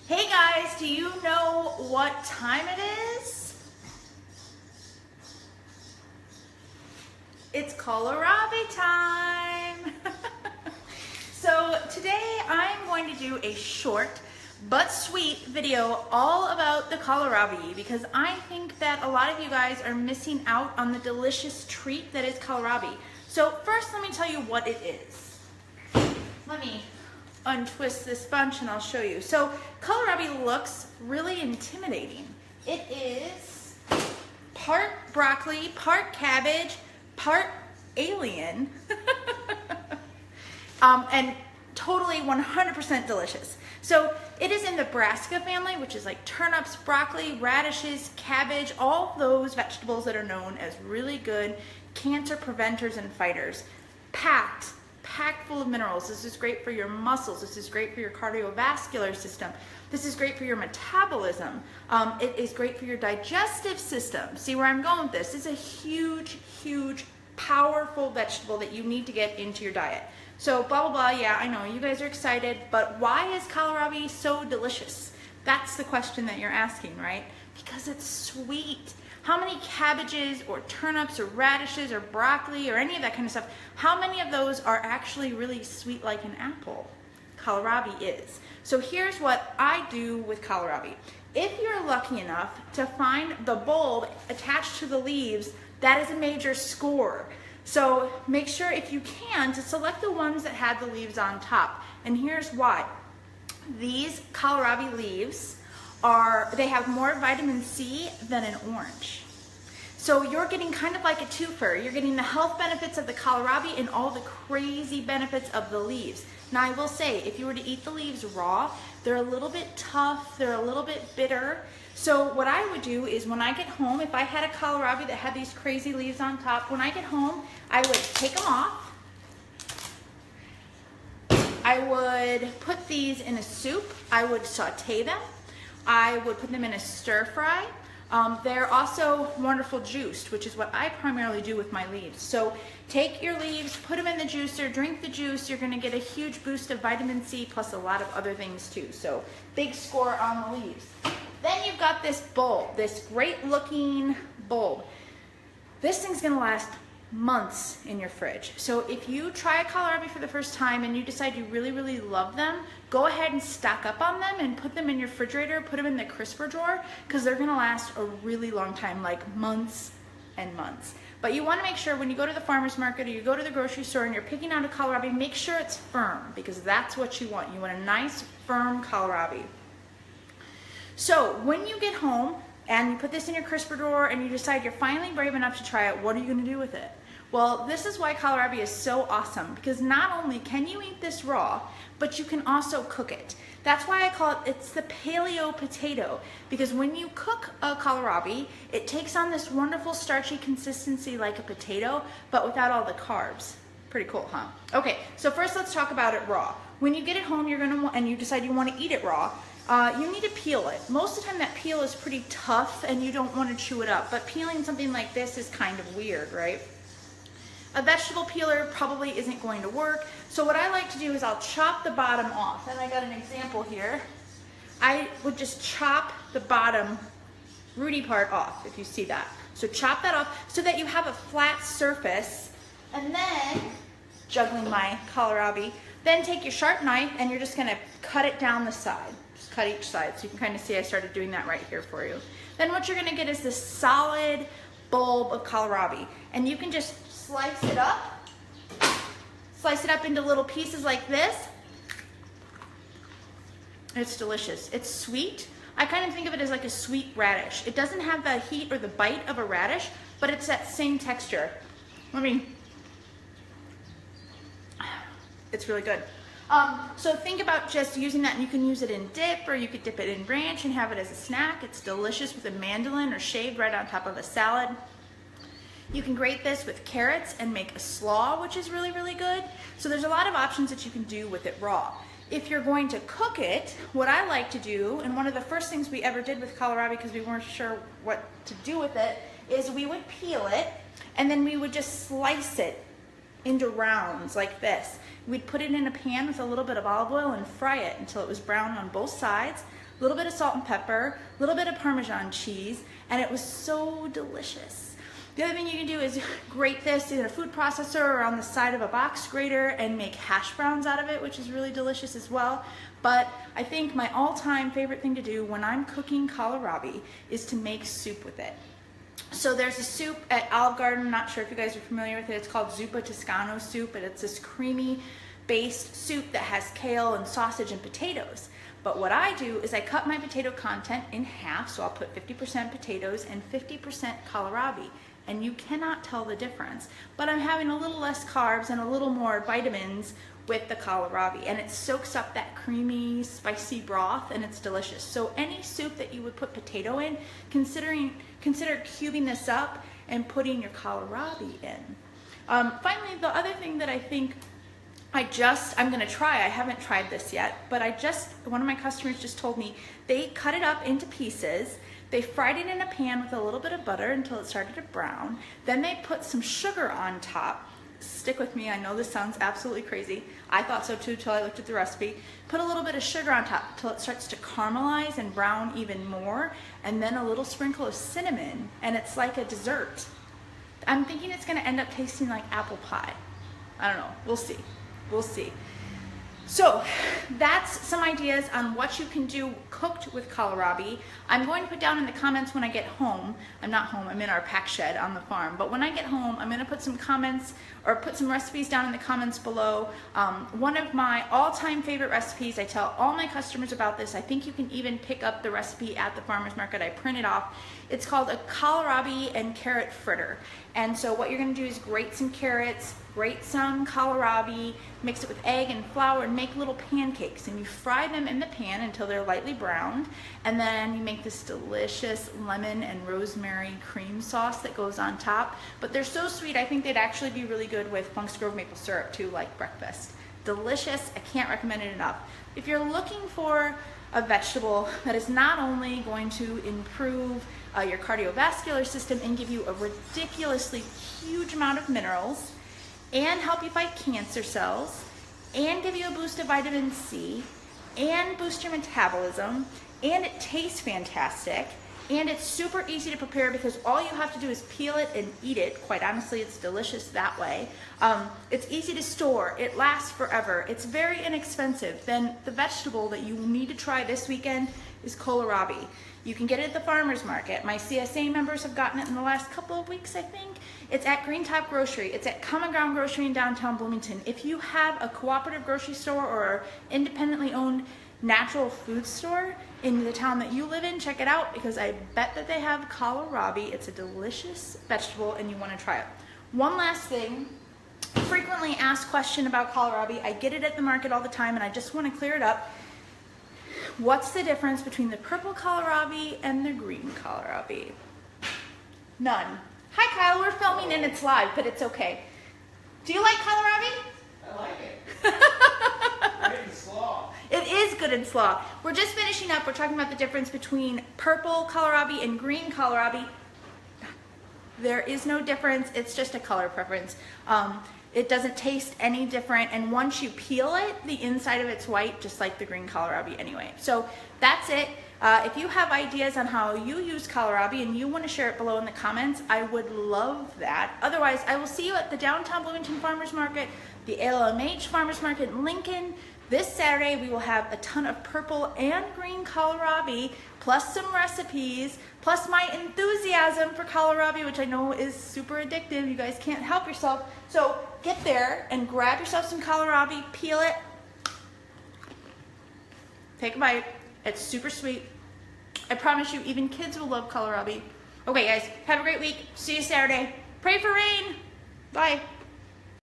Hey guys, do you know what time it is? It's Kohlrabi time. So today I'm going to do a short but sweet video all about the Kohlrabi because I think that a lot of you guys are missing out on the delicious treat that is Kohlrabi. So first let me tell you what it is. Let me untwist this bunch and I'll show you. So Kohlrabi looks really intimidating. It is part broccoli, part cabbage, part alien, and totally 100% delicious. So it is in the brassica family, which is like turnips, broccoli, radishes, cabbage, all those vegetables that are known as really good cancer preventers and fighters. Packed full of minerals. This is great for your muscles. This is great for your cardiovascular system. This is great for your metabolism. It is great for your digestive system. See where I'm going with this? This is a huge, huge, powerful vegetable that you need to get into your diet. So blah, blah, blah, yeah, I know, you guys are excited, but why is Kohlrabi so delicious? That's the question that you're asking, right? Because it's sweet. How many cabbages or turnips or radishes or broccoli or any of that kind of stuff, how many of those are actually really sweet like an apple? Kohlrabi is. So here's what I do with Kohlrabi. If you're lucky enough to find the bulb attached to the leaves, that is a major score. So make sure if you can to select the ones that had the leaves on top. And here's why. These Kohlrabi leaves they have more vitamin C than an orange. So you're getting kind of like a twofer. You're getting the health benefits of the Kohlrabi and all the crazy benefits of the leaves. Now I will say, if you were to eat the leaves raw, they're a little bit tough, they're a little bit bitter. So what I would do is when I get home, if I had a Kohlrabi that had these crazy leaves on top, when I get home, I would take them off. I would put these in a soup. I would saute them. I would put them in a stir fry. They're also wonderful juiced, which is what I primarily do with my leaves. So take your leaves, put them in the juicer, drink the juice. You're gonna get a huge boost of vitamin C plus a lot of other things too. So big score on the leaves. Then you've got this bulb, this great looking bulb. This thing's gonna last months in your fridge. So if you try a Kohlrabi for the first time and you decide you really, really love them, go ahead and stock up on them and put them in your refrigerator, put them in the crisper drawer, because they're gonna last a really long time, like months and months. But you wanna make sure when you go to the farmer's market or you go to the grocery store and you're picking out a Kohlrabi, make sure it's firm, because that's what you want. You want a nice, firm Kohlrabi. So when you get home and you put this in your crisper drawer and you decide you're finally brave enough to try it, what are you gonna do with it? Well, this is why Kohlrabi is so awesome, because not only can you eat this raw, but you can also cook it. That's why I call it's the paleo potato, because when you cook a Kohlrabi, it takes on this wonderful starchy consistency like a potato, but without all the carbs. Pretty cool, huh? Okay, so first let's talk about it raw. When you get it home, and you decide you want to eat it raw, you need to peel it. Most of the time that peel is pretty tough and you don't want to chew it up, but peeling something like this is kind of weird, right? A vegetable peeler probably isn't going to work. So what I like to do is I'll chop the bottom off. And I got an example here. I would just chop the bottom rooty part off, if you see that. So chop that off so that you have a flat surface. And then, juggling my Kohlrabi, then take your sharp knife and you're just gonna cut it down the side. Just cut each side. So you can kind of see I started doing that right here for you. Then what you're gonna get is this solid bulb of Kohlrabi. And you can just slice it up into little pieces like this. It's delicious. It's sweet. I kind of think of it as like a sweet radish. It doesn't have the heat or the bite of a radish, but it's that same texture. It's really good. So think about just using that, and you can use it in dip, or you could dip it in ranch and have it as a snack. It's delicious with a mandolin or shaved right on top of a salad. You can grate this with carrots and make a slaw, which is really, really good. So there's a lot of options that you can do with it raw. If you're going to cook it, what I like to do, and one of the first things we ever did with Kohlrabi because we weren't sure what to do with it, is we would peel it and then we would just slice it into rounds like this. We'd put it in a pan with a little bit of olive oil and fry it until it was brown on both sides. a little bit of salt and pepper, a little bit of Parmesan cheese, and it was so delicious. The other thing you can do is grate this in a food processor or on the side of a box grater and make hash browns out of it, which is really delicious as well. But I think my all-time favorite thing to do when I'm cooking kohlrabi is to make soup with it. So there's a soup at Olive Garden, not sure if you guys are familiar with it, it's called Zuppa Toscano soup, and it's this creamy based soup that has kale and sausage and potatoes. But what I do is I cut my potato content in half, so I'll put 50% potatoes and 50% kohlrabi, and you cannot tell the difference. But I'm having a little less carbs and a little more vitamins with the kohlrabi, and it soaks up that creamy, spicy broth, and it's delicious. So any soup that you would put potato in, consider cubing this up and putting your kohlrabi in. Finally, the other thing that I think I'm gonna try, I haven't tried this yet, but one of my customers just told me they cut it up into pieces, they fried it in a pan with a little bit of butter until it started to brown, then they put some sugar on top. Stick with me, I know this sounds absolutely crazy. I thought so too till I looked at the recipe. Put a little bit of sugar on top till it starts to caramelize and brown even more, and then a little sprinkle of cinnamon, and it's like a dessert. I'm thinking it's gonna end up tasting like apple pie. I don't know, we'll see. We'll see. So that's some ideas on what you can do cooked with kohlrabi. I'm going to put down in the comments when I get home. I'm not home, I'm in our pack shed on the farm. But when I get home, I'm gonna put some comments or put some recipes down in the comments below. One of my all-time favorite recipes, I tell all my customers about this. I think you can even pick up the recipe at the farmer's market. I print it off. It's called a kohlrabi and carrot fritter. And so what you're gonna do is grate some carrots, grate some kohlrabi, mix it with egg and flour, and make little pancakes. And you fry them in the pan until they're lightly browned. And then you make this delicious lemon and rosemary cream sauce that goes on top. But they're so sweet, I think they'd actually be really good with Funk's Grove maple syrup too, like breakfast. Delicious, I can't recommend it enough. If you're looking for a vegetable that is not only going to improve your cardiovascular system and give you a ridiculously huge amount of minerals, and help you fight cancer cells, and give you a boost of vitamin C, and boost your metabolism, and it tastes fantastic, and it's super easy to prepare because all you have to do is peel it and eat it. Quite honestly, it's delicious that way. It's easy to store, it lasts forever, it's very inexpensive. Then the vegetable that you need to try this weekend is kohlrabi. You can get it at the farmer's market. My CSA members have gotten it in the last couple of weeks, I think. It's at Green Top Grocery. It's at Common Ground Grocery in downtown Bloomington. If you have a cooperative grocery store or independently owned natural food store in the town that you live in, check it out because I bet that they have kohlrabi. It's a delicious vegetable and you want to try it. One last thing, frequently asked question about kohlrabi. I get it at the market all the time and I just want to clear it up. What's the difference between the purple kohlrabi and the green kohlrabi? None. Hi Kyle, we're filming and it's live, but it's okay. Do you like kohlrabi? I like it. Great and slaw. It is good and slaw. We're just finishing up. We're talking about the difference between purple kohlrabi and green kohlrabi. There is no difference. It's just a color preference. It doesn't taste any different, and once you peel it, the inside of it's white, just like the green kohlrabi anyway. So that's it. If you have ideas on how you use kohlrabi and you want to share it below in the comments, I would love that. Otherwise, I will see you at the downtown Bloomington Farmers Market, the LMH Farmers Market in Lincoln. This Saturday, we will have a ton of purple and green kohlrabi, plus some recipes, plus my enthusiasm for kohlrabi, which I know is super addictive. You guys can't help yourself. So get there and grab yourself some kohlrabi, peel it, take a bite. It's super sweet. I promise you, even kids will love kohlrabi. Okay, guys, have a great week. See you Saturday. Pray for rain. Bye.